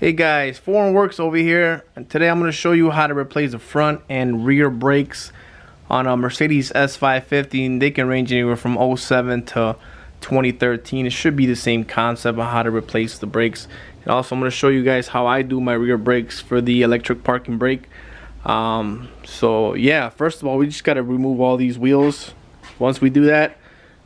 Hey guys, Foreign Works over here, and today I'm going to show you how to replace the front and rear brakes on a Mercedes S550, and they can range anywhere from 07 to 2013. It should be the same concept of how to replace the brakes. And also I'm going to show you guys how I do my rear brakes for the electric parking brake. So yeah, first of all, we just got to remove all these wheels. Once we do that,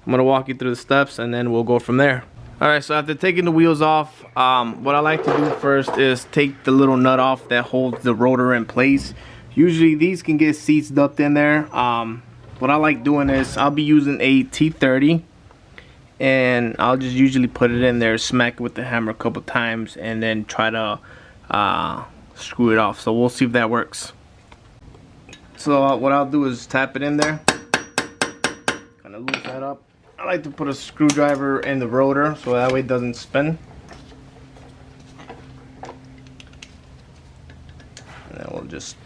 I'm going to walk you through the steps and then we'll go from there. Alright, so after taking the wheels off, what I like to do first is take the little nut off that holds the rotor in place. Usually these can get seized up in there. What I like doing is I'll be using a T30, and I'll just usually put it in there, smack it with the hammer a couple times, and then try to screw it off. So we'll see if that works. So what I'll do is tap it in there, kind of loosen that up. I like to put a screwdriver in the rotor so that way it doesn't spin. And then we'll just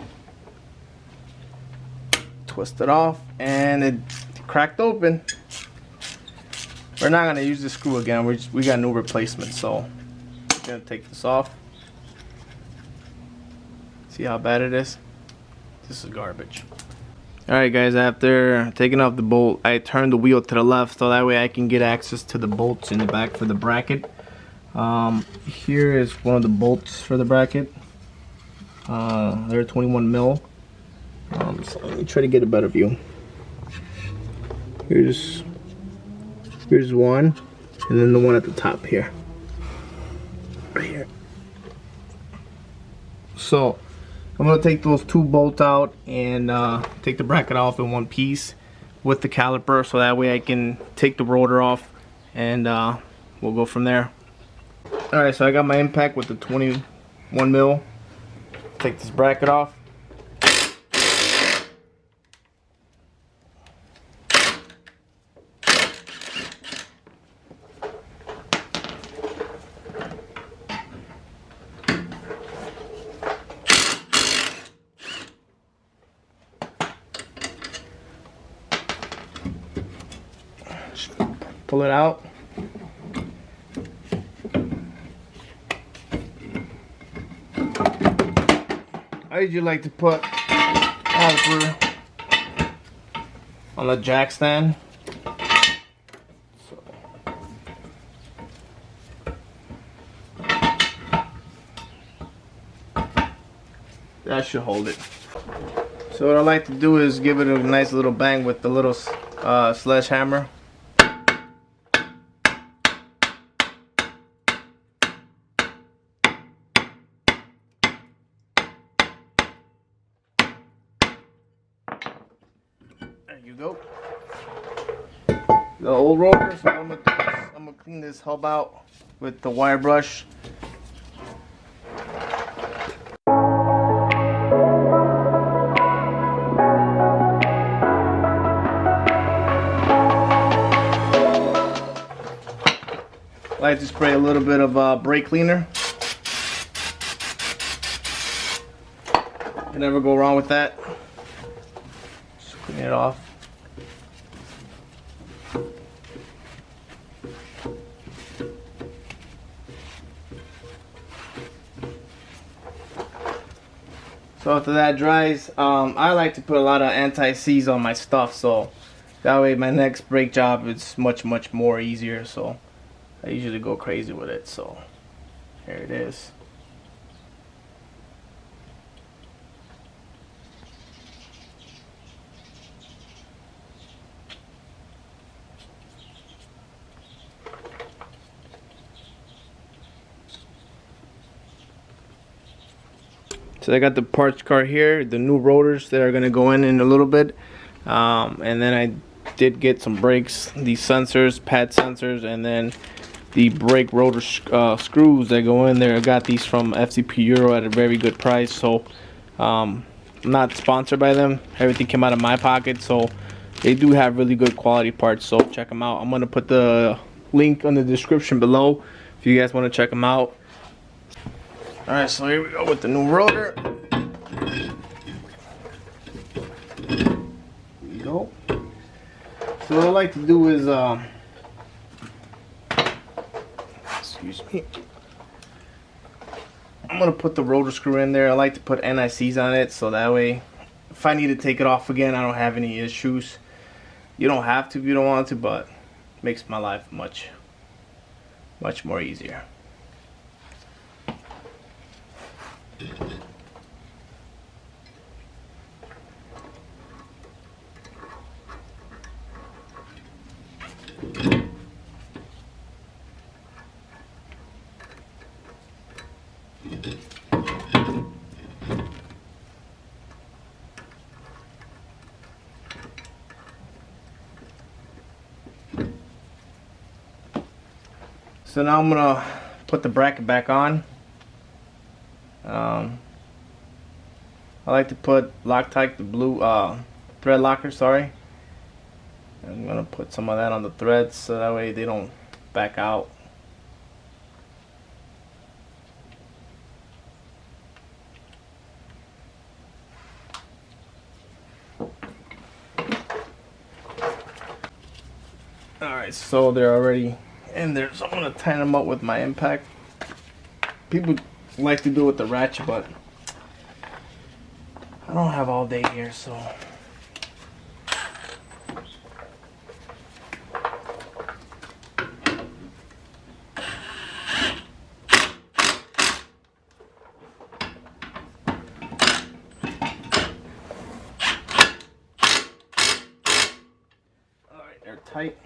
twist it off, and it cracked open. We're not going to use the screw again. We got new replacement, so I'm going to take this off. See how bad it is? This is garbage. Alright guys, after taking off the bolt, I turned the wheel to the left so that way I can get access to the bolts in the back for the bracket. Here is one of the bolts for the bracket. They're 21 mil. So let me try to get a better view. Here's one, and then the one at the top here. Right here. So I'm going to take those two bolts out and take the bracket off in one piece with the caliper so that way I can take the rotor off, and we'll go from there. Alright, so I got my impact with the 21 mil. Take this bracket off. Pull it out. I usually like to put caliper on the jack stand. So. That should hold it. So what I like to do is give it a nice little bang with the little sledgehammer. There you go. The old rotor. So I'm gonna clean this hub out with the wire brush. I like to spray a little bit of brake cleaner. You never go wrong with that. Just clean it off. So after that dries, I like to put a lot of anti-seize on my stuff, so that way my next brake job is much more easier. So I usually go crazy with it. So here it is. So I got the parts cart here, the new rotors that are going to go in a little bit, and then I did get some brakes, these sensors, pad sensors, and then the brake rotor screws that go in there. I got these from FCP Euro at a very good price. So I'm not sponsored by them, everything came out of my pocket, so they do have really good quality parts, so check them out. I'm going to put the link on the description below if you guys want to check them out. Alright, so here we go with the new rotor. There you go. So what I like to do is excuse me, I'm gonna put the rotor screw in there. I like to put NICs on it so that way if I need to take it off again, I don't have any issues. You don't have to if you don't want to, but it makes my life much more easier. So now I'm gonna put the bracket back on. I like to put Loctite, the blue thread locker, sorry. I'm gonna put some of that on the threads so that way they don't back out. Alright, so they're already in there, so I'm gonna tighten them up with my impact. People like to do it with the ratchet, but I don't have all day here, so alright, they're tight.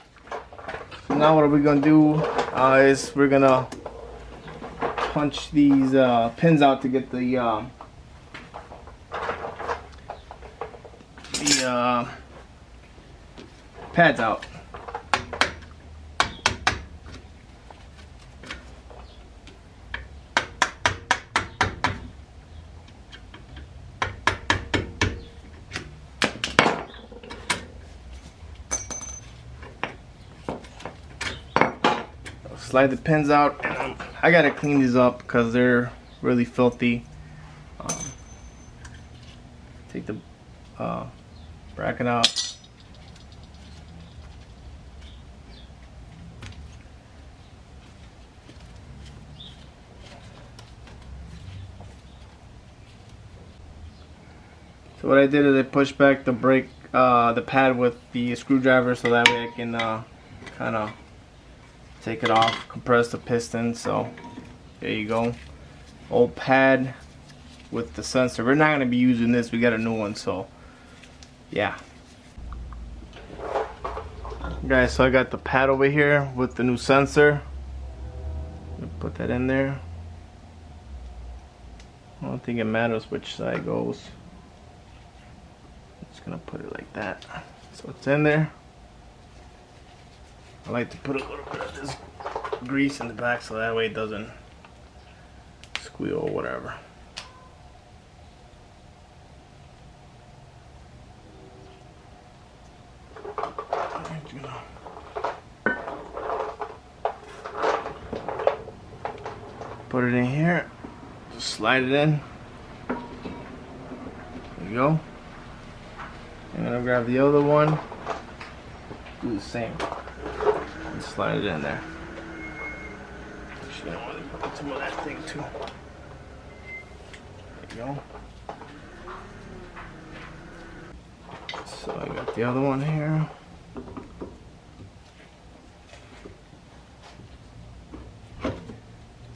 So now what we're gonna do is we're gonna punch these pins out to get the pads out. Slide the pins out, and I gotta clean these up because they're really filthy. Take the bracket out. So what I did is I pushed back the brake, the pad with the screwdriver so that way I can kind of take it off, compress the piston. So there you go, old pad with the sensor. We're not going to be using this, we got a new one, so yeah. Guys, so I got the pad over here with the new sensor. Put that in there. I don't think it matters which side it goes. I'm just gonna put it like that, so it's in there. I like to put a little bit of this grease in the back so that way it doesn't squeal or whatever. Put it in here, just slide it in. There you go. I'm gonna grab the other one, do the same. Slide it in there. Actually, I want to put some of that thing too. There you go. So I got the other one here.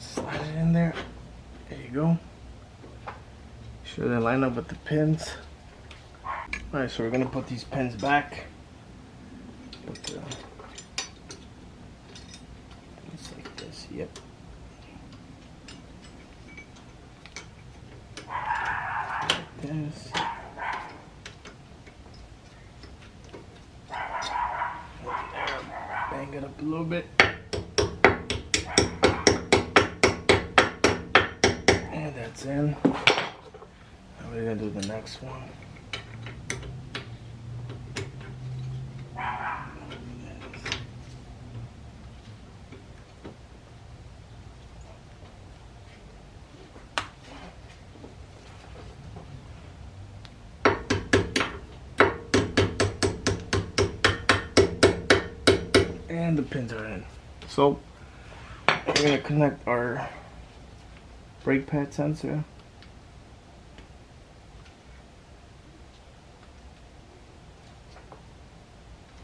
Slide it in there. There you go. Make sure they line up with the pins. Alright, so we're going to put these pins back. Just like this, yep. Like this. Bang it up a little bit. And that's in. Now we're going to do the next one. And the pins are in. So we're going to connect our brake pad sensor.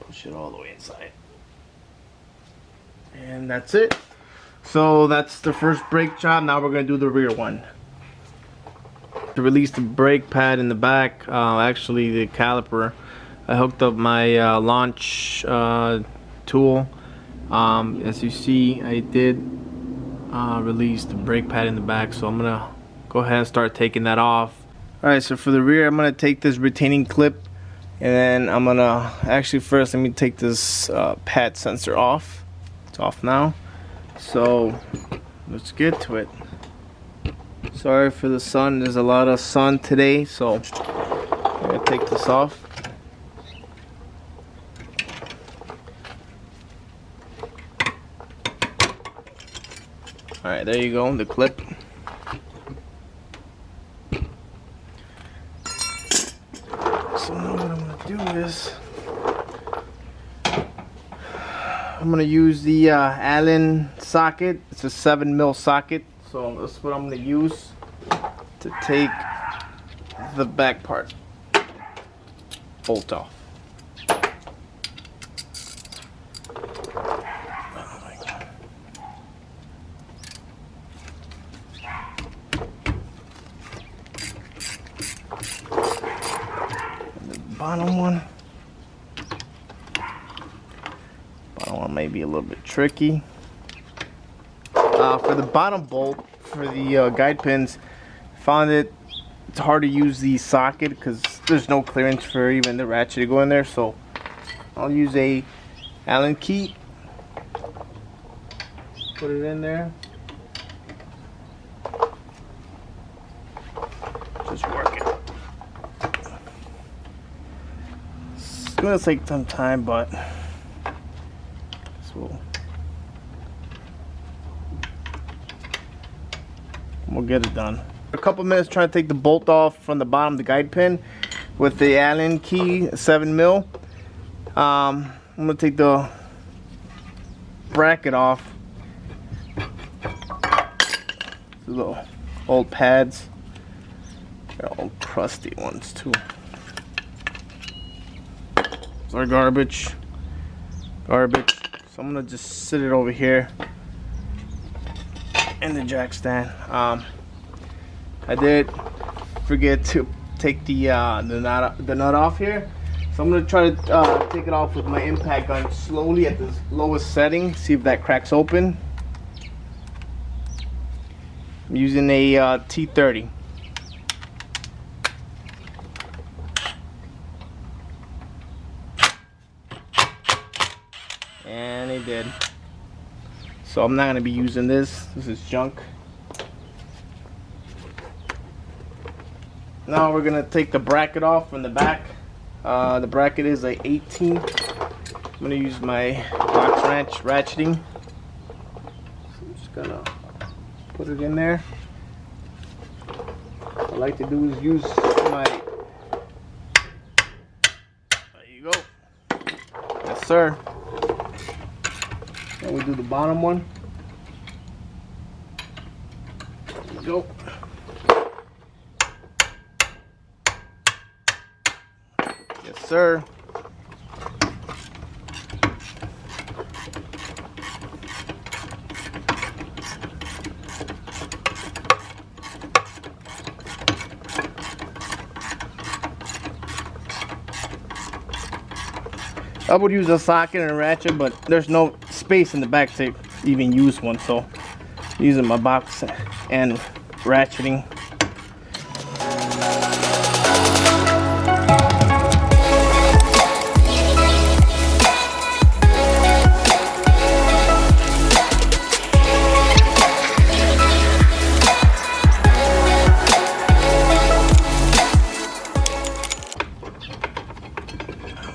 Push it all the way inside. And that's it. So that's the first brake job. Now we're going to do the rear one. To release the brake pad in the back, actually the caliper, I hooked up my launch tool. As you see, I did release the brake pad in the back, so I'm gonna go ahead and start taking that off. Alright, so for the rear, I'm gonna take this retaining clip, and then I'm gonna actually first let me take this pad sensor off. It's off now, so let's get to it. Sorry for the sun, there's a lot of sun today, so I'm gonna take this off. Alright, there you go, the clip. So now what I'm gonna do is I'm gonna use the Allen socket. It's a 7mm socket, so that's what I'm gonna use to take the back part bolt off. Bottom one may be a little bit tricky. For the bottom bolt for the guide pins, found it's hard to use the socket because there's no clearance for even the ratchet to go in there, so I'll use a Allen key, put it in there, just work it. It's gonna take some time, but we'll get it done. A couple minutes trying to take the bolt off from the bottom of the guide pin with the Allen key, 7mm. I'm gonna take the bracket off. The little old pads, they're old crusty ones too. Our garbage. So I'm gonna just sit it over here in the jack stand. I did forget to take the nut off here, so I'm gonna try to take it off with my impact gun slowly at the lowest setting. See if that cracks open. I'm using a T30. And it did. So I'm not going to be using this. This is junk. Now we're going to take the bracket off from the back. The bracket is a 18. I'm going to use my box wrench ratcheting. So I'm just going to put it in there. What I like to do is use my... There you go. Yes, sir. And we do the bottom one. There we go. Yes, sir. I would use a socket and a ratchet, but there's no space in the back to even use one, so I'm using my box and ratcheting.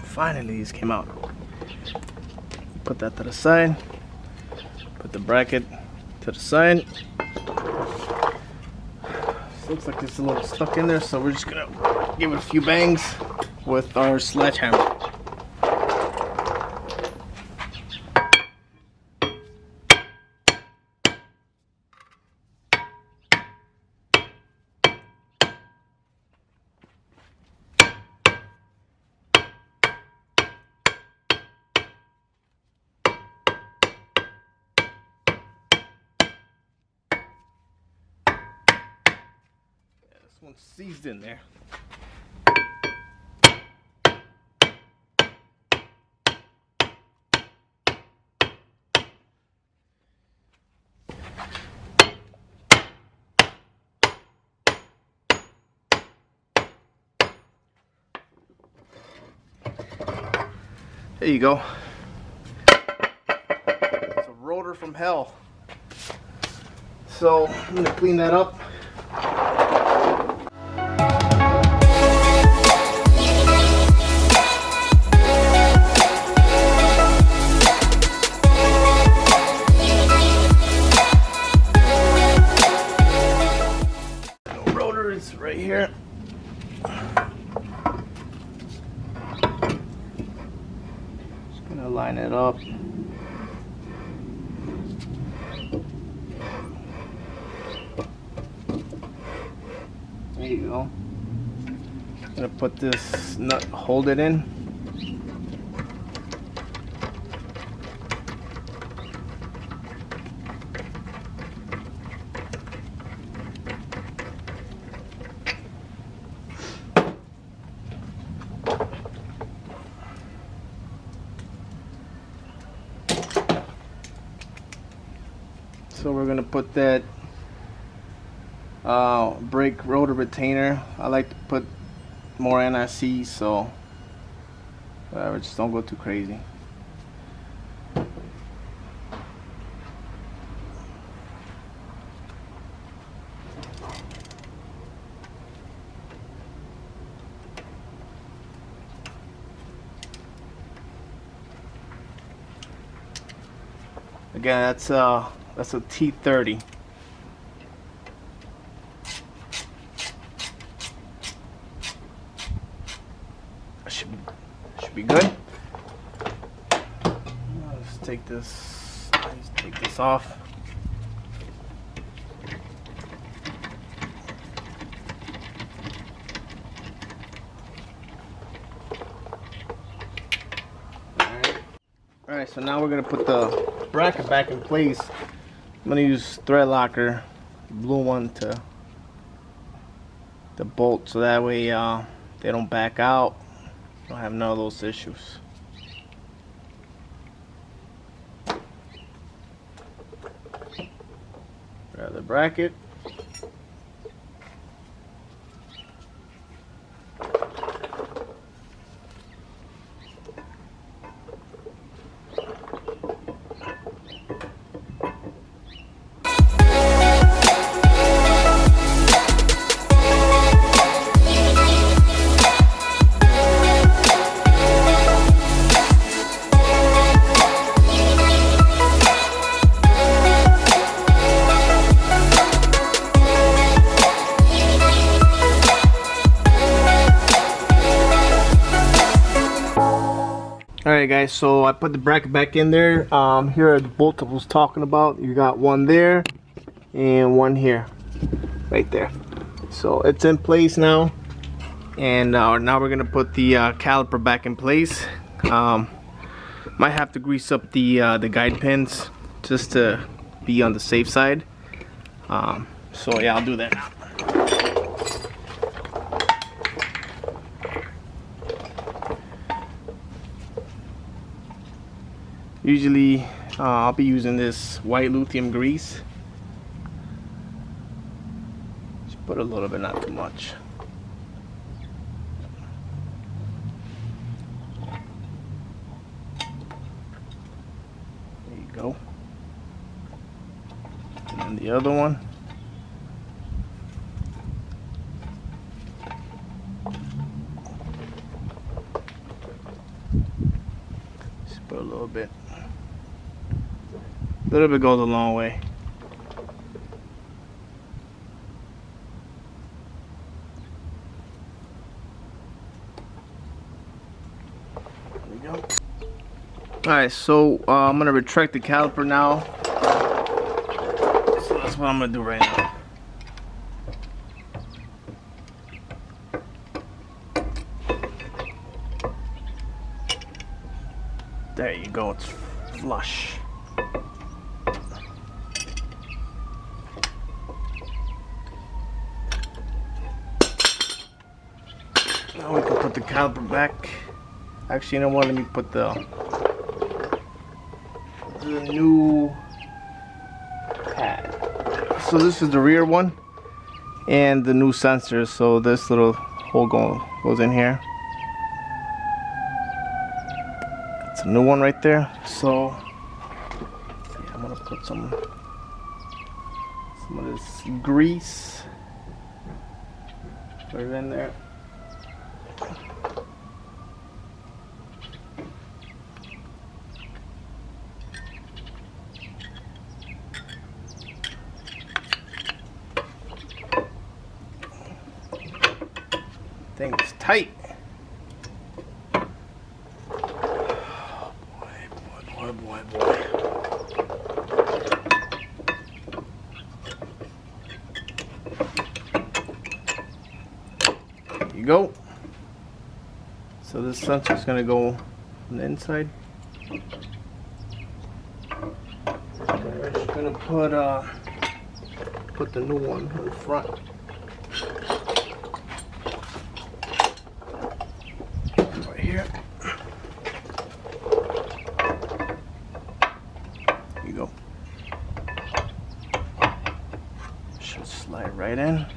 Finally, these came out. Put that to the side. Put the bracket to the side. Looks like it's a little stuck in there, so we're just gonna give it a few bangs with our sledgehammer. This one's seized in there. There you go. It's a rotor from hell. So I'm gonna clean that up. The rotor is right here. Just gonna line it up. There you go. I'm gonna put this nut, hold it in. So we're gonna put that brake rotor retainer. I like to put more NIC, so whatever, just don't go too crazy. Again, that's a T30. Should be good. Let's take this. Let's take this off. All right. So now we're gonna put the bracket back in place. I'm gonna use thread locker, blue one, to bolt, so that way they don't back out. Don't have none of those issues. Grab the bracket. Alright guys, so I put the bracket back in there. Here are the bolts I was talking about. You got one there and one here, right there. So it's in place now, and now we're gonna put the caliper back in place. Might have to grease up the guide pins just to be on the safe side. So yeah, I'll do that now. Usually I'll be using this white lithium grease. Just put a little bit, not too much. There you go. And the other one. Just put a little bit. A little bit goes a long way. There we go. Alright, so I'm gonna retract the caliper now. So that's what I'm gonna do right now. There you go, it's flush. Now we can put the caliper back. Actually, you know what? Let me put the new pad. So this is the rear one and the new sensor. So this little hole goes in here. It's a new one right there. So yeah, I'm gonna put some of this grease. Put it in there. Thing's tight. Boy. There you go. So this sensor's gonna go on the inside. We're just gonna put the new one in the front. Right here. There you go. Should slide right in.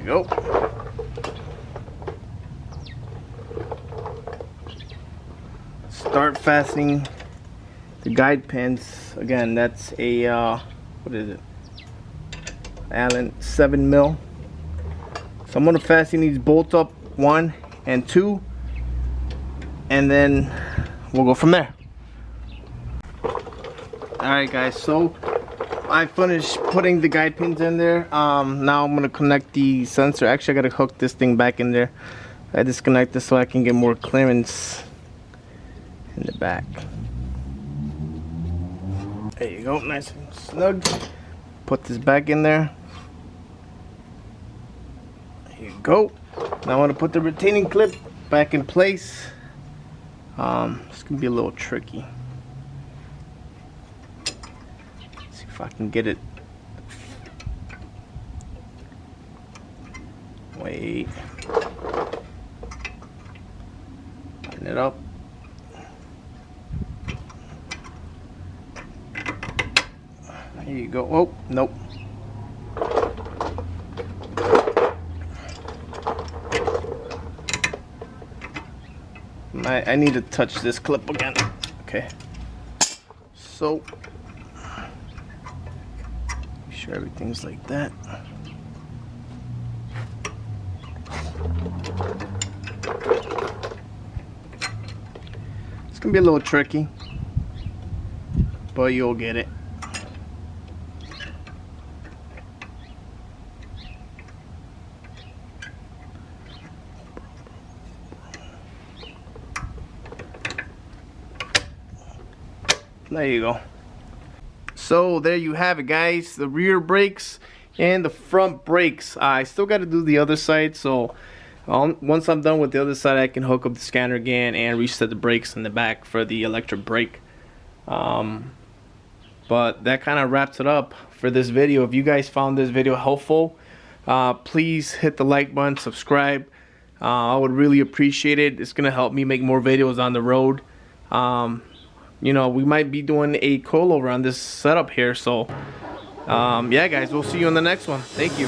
Go. Start fastening the guide pins. Again, that's a what is it? Allen 7mm. So I'm gonna fasten these bolts up 1 and 2, and then we'll go from there. Alright guys, so I finished putting the guide pins in there. Now I'm gonna connect the sensor. Actually, I gotta hook this thing back in there. I disconnect this so I can get more clearance in the back. There you go, nice and snug. Put this back in there. There you go. Now I want to put the retaining clip back in place. It's gonna be a little tricky. If I can get it. Wait. Line it up. Here you go. Oh, nope. I need to touch this clip again. Okay. So sure everything's like that. It's gonna be a little tricky, but you'll get it. There you go. So there you have it, guys. The rear brakes and the front brakes. I still got to do the other side, so once I'm done with the other side, I can hook up the scanner again and reset the brakes in the back for the electric brake. But that kind of wraps it up for this video. If you guys found this video helpful, please hit the like button, subscribe. I would really appreciate it. It's gonna help me make more videos on the road. You know, we might be doing a coilover on this setup here, so yeah guys, we'll see you on the next one. Thank you.